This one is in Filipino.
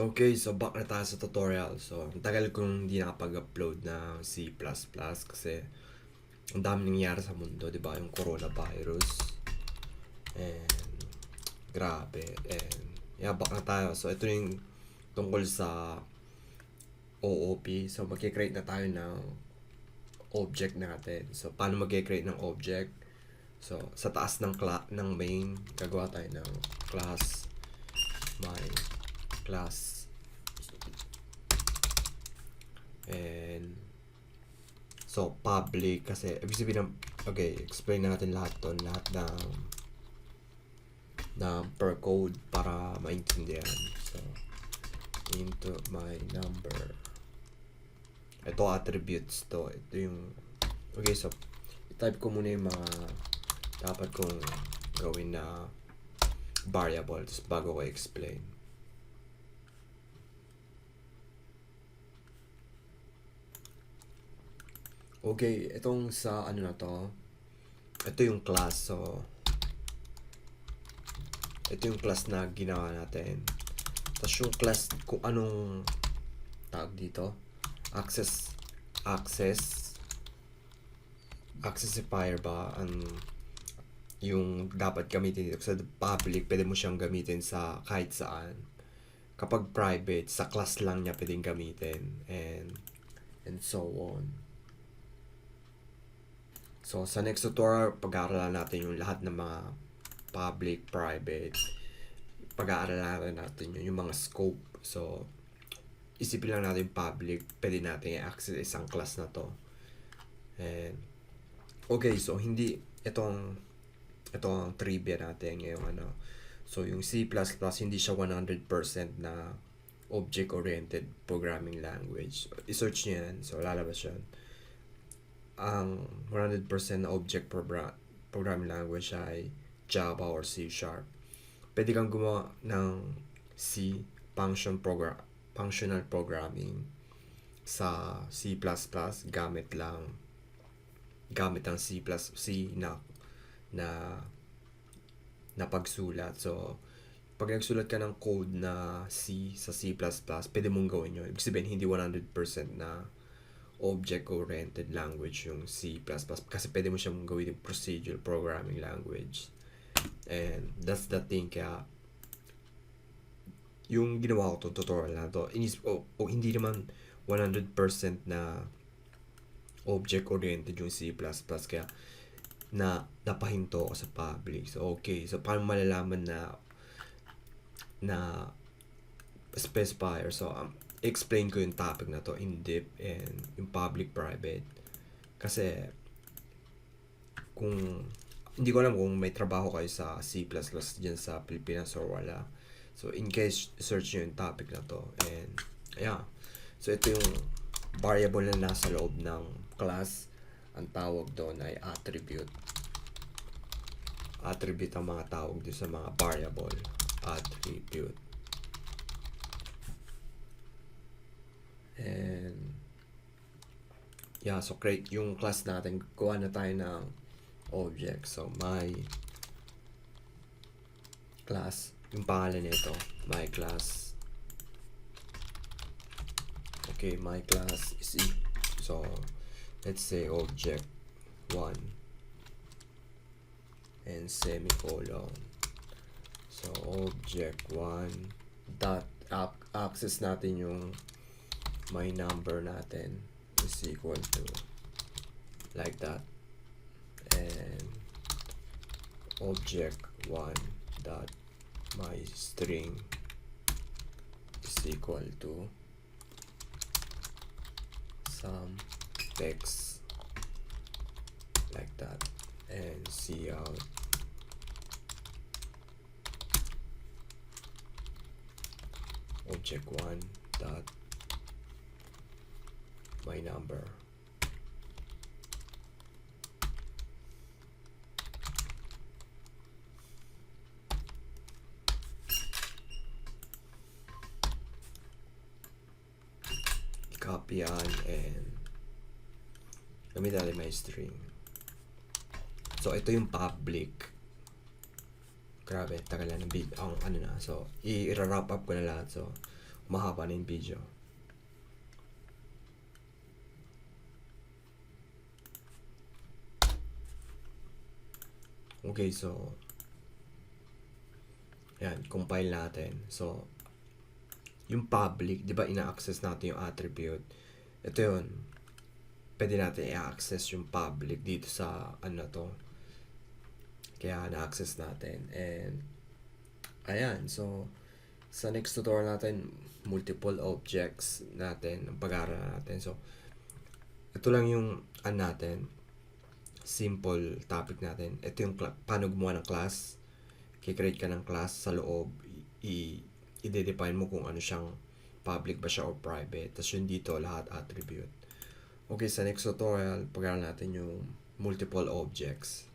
Okay, so back na tayo sa tutorial. So, ang tagal kong hindi nakapag-upload ng C++ kasi ang dami nangyayari sa mundo, di ba? Yung coronavirus. And, grabe. And, yeah, back na tayo. So, ito yung tungkol sa OOP. So, mag-create na tayo ng object natin. So, paano mag-create ng object? So, sa taas ng main, gagawa tayo ng class my class. And so public kasi ibig sabihin ng okay, explain natin lahat ng per code para maintindihan. So into my number, ito attributes to, ito yung okay. So i-type ko muna yung mga dapat kong gawin na variables bago ko explain. Okay, itong sa ano na to, ito yung class. So, ito yung class na ginawa natin. Tapos yung class, kung anong tawag dito, accessifier ba yung dapat gamitin dito. Sa public, pwede mo siyang gamitin sa kahit saan. Kapag private, sa class lang niya pwedeng gamitin. And so on. So, sa next tutorial, pag-aaralan natin yung lahat ng mga public, private. Pag-aaralan natin yung mga scope. So, isipin lang natin public, pwede natin i-access isang class na to. And, okay, so hindi, ito ang trivia natin ngayong ano. So, yung C++, hindi siya 100% na object-oriented programming language. I-search nyo yan, so lalabas yan. Ang 100% na object programming language ay Java or C#. Pwede kang gumawa ng C functional programming sa C++ gamit ang C na pagsulat. So pag nagsulat ka ng code na C sa C++, pwede mong gawin yun. Ibig sabihin hindi 100% na object-oriented language yung C++ kasi pwede mo siyang gawin yung procedural programming language. And that's the thing, kaya yung ginawa ko itong tutorial na to, hindi naman 100% na object-oriented yung C++, kaya napahinto ako sa public. So okay, so paano malalaman na specifier? So explain ko yung topic na to in depth, and yung public private kasi kung hindi ko alam kung may trabaho kayo sa C++ dyan sa Pilipinas or wala. So in case search nyo yung topic na to, and yeah, so ito yung variable na nasa loob ng class. Ang tawag doon ay attribute ang mga tawag doon sa mga variable, attribute. And yeah, so create yung class natin, kuha na tayo ng object. So my class, yung pangalan nito, my class. Okay, my class is so let's say object 1 and semicolon. So object 1 dot access natin yung my number natin is equal to like that, and object 1 dot my string is equal to some text like that, and cout object 1 dot my number. Copy yan, and gamit natin may string. So ito yung public. Grabe, tagal na ng ang ano na. So i-wrap up ko na lahat. So mahaba na yung video. Okay, so yan, compile natin. So, yung public, di ba ina-access natin yung attribute? Ito yun. Pwede natin i-access yung public dito sa ano to. Kaya na-access natin. And, ayan. So, sa next tutorial natin, multiple objects natin, ang pag-aaral natin. So, ito lang yung natin. Simple topic natin. Ito yung paano gumawa ng class. Kikreate ka ng class sa loob. I-define mo kung ano siyang public ba siya or private. Tapos yun dito, lahat attribute. Okay, sa next tutorial, pag-aaral natin yung multiple objects.